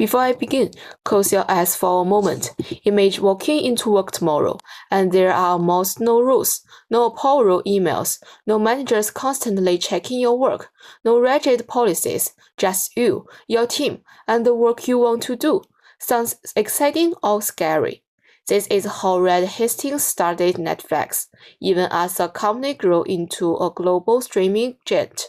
Before I begin, close your eyes for a moment. Imagine walking into work tomorrow, and there are almost no rules, no approval emails, no managers constantly checking your work, no rigid policies, just you, your team, and the work you want to do. Sounds exciting or scary? This is how Reed Hastings started Netflix. Even as the company grew into a global streaming giant,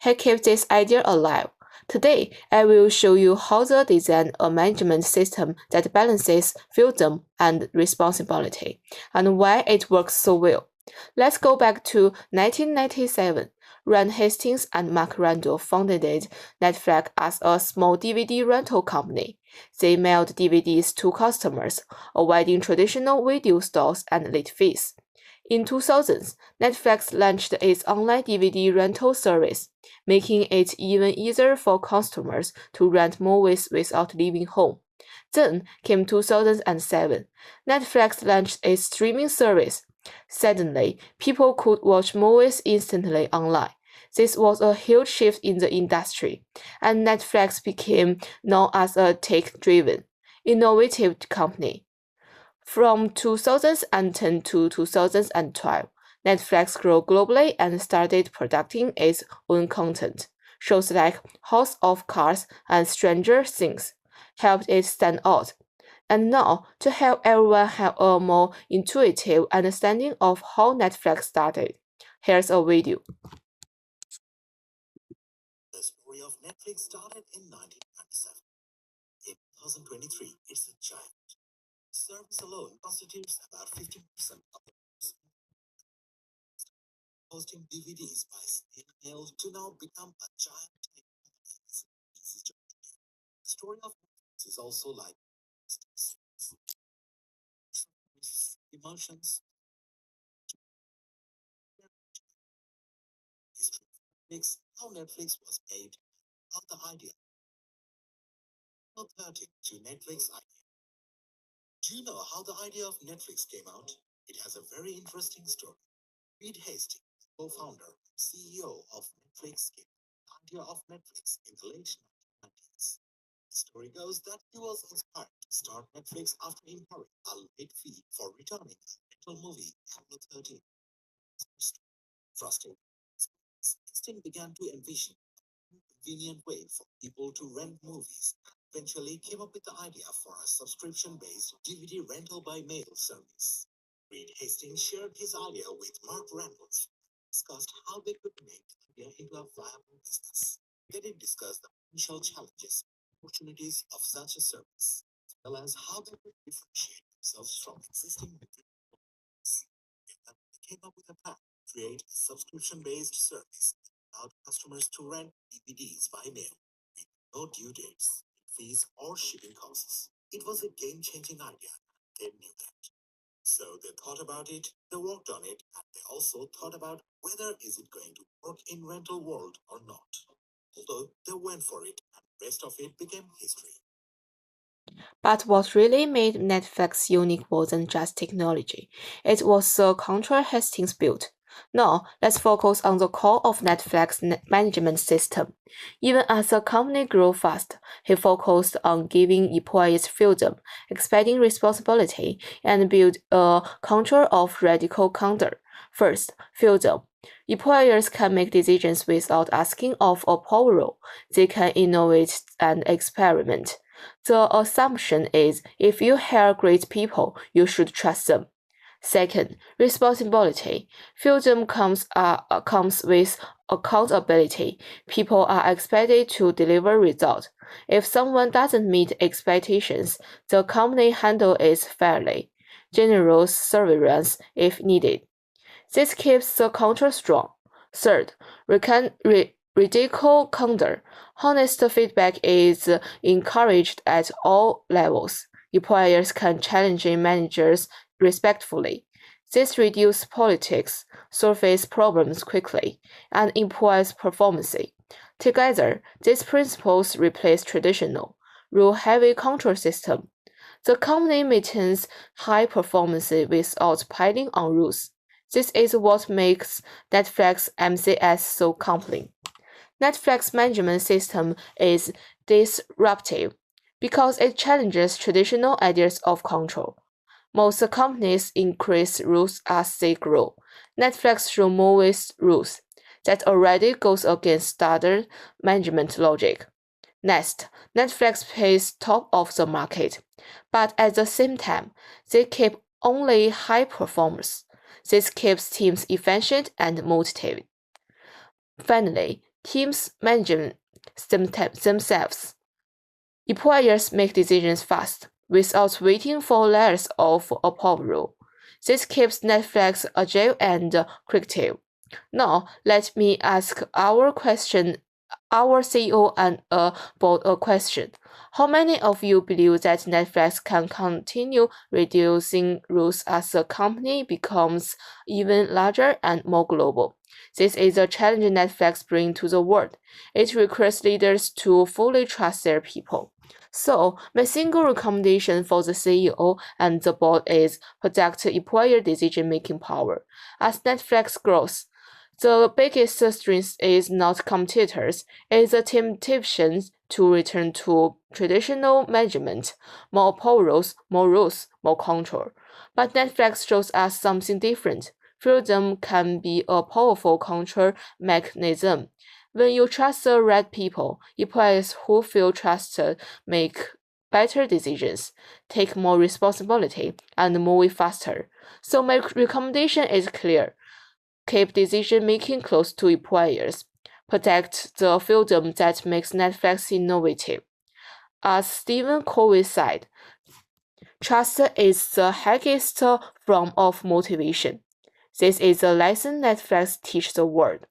he kept this idea alive. Today, I will show you how to design a management system that balances freedom and responsibility, and why it works so well. Let's go back to 1997. Reed Hastings and Mark Randall founded Netflix as a small DVD rental company. They mailed DVDs to customers, avoiding traditional video stores and late fees. In 2000, Netflix launched its online DVD rental service, making it even easier for customers to rent movies without leaving home. Then came 2007. Netflix launched its streaming service. Suddenly, people could watch movies instantly online. This was a huge shift in the industry, and Netflix became known as a tech-driven, innovative company. From 2010 to 2012, Netflix grew globally and started producing its own content. Shows like House of Cards and Stranger Things helped it stand out. And now, to help everyone have a more intuitive understanding of how Netflix started, here's a video. The story of Netflix started in 1997. In 2023, it's a giant. Service alone constitutes about 50% of the hosting DVDs by snail to now become a giant tech company. The story of Netflix is also like emotions, history, Netflix, how Netflix was made, how the idea. 30 to Netflix idea. Do you know how the idea of Netflix came out? It has a very interesting story. Reed Hastings, co-founder and CEO of Netflix, gave the idea of Netflix in the late 1990s. The story goes that he was inspired to start Netflix after incurring a late fee for returning a rental movie Apollo 13. Frustrated, Hastings began to envision a convenient way for people to rent movies and eventually came up with the idea for a subscription-based DVD rental by mail service. Reed Hastings shared his idea with Mark Randall and discussed how they could make the idea into a viable business. They did discuss the potential challenges and opportunities of such a service, as well as how they could differentiate themselves from existing businesses. They came up with a plan to create a subscription-based service that allowed customers to rent DVDs by mail with no due dates, fees, or shipping costs. It was a game-changing idea, and they knew that. So they thought about it, they worked on it, and they also thought about whether is it going to work in rental world or not. Although they went for it, and the rest of it became history. But what really made Netflix unique wasn't just technology, it was the culture Hastings built. Now, let's focus on the core of Netflix management system. Even as the company grew fast, he focused on giving employees freedom, expanding responsibility, and built a culture of radical conduct. First, freedom. Employers can make decisions without asking of approval. They can innovate and experiment. The assumption is if you hire great people, you should trust them. Second, responsibility. Freedom comes with accountability. People are expected to deliver results. If someone doesn't meet expectations, the company handles it fairly. General surveillance if needed. This keeps the culture strong. Third, radical conduct. Honest feedback is encouraged at all levels. Employers can challenge managers respectfully. This reduces politics, solves problems quickly, and improves performance. Together, these principles replace traditional, rule-heavy control system. The company maintains high performance without piling on rules. This is what makes Netflix MCS so compelling. Netflix management system is disruptive. Because it challenges traditional ideas of control. Most companies increase rules as they grow. Netflix removes rules. That already goes against standard management logic. Next, Netflix pays top of the market, but at the same time, they keep only high performers. This keeps teams efficient and motivated. Finally, teams manage themselves. Employers make decisions fast, without waiting for layers of approval. This keeps Netflix agile and creative. Now, let me ask our CEO and board a question. How many of you believe that Netflix can continue reducing rules as the company becomes even larger and more global? This is a challenge Netflix brings to the world. It requires leaders to fully trust their people. So, my single recommendation for the CEO and the board is protect employer decision-making power. As Netflix grows, the biggest strength is not competitors, it's the temptation to return to traditional management, more rules, more control. But Netflix shows us something different. Freedom can be a powerful control mechanism. When you trust the right people, employees who feel trusted make better decisions, take more responsibility, and move faster. So my recommendation is clear. Keep decision-making close to employers. Protect the freedom that makes Netflix innovative. As Stephen Covey said, trust is the highest form of motivation. This is a lesson Netflix teaches the world.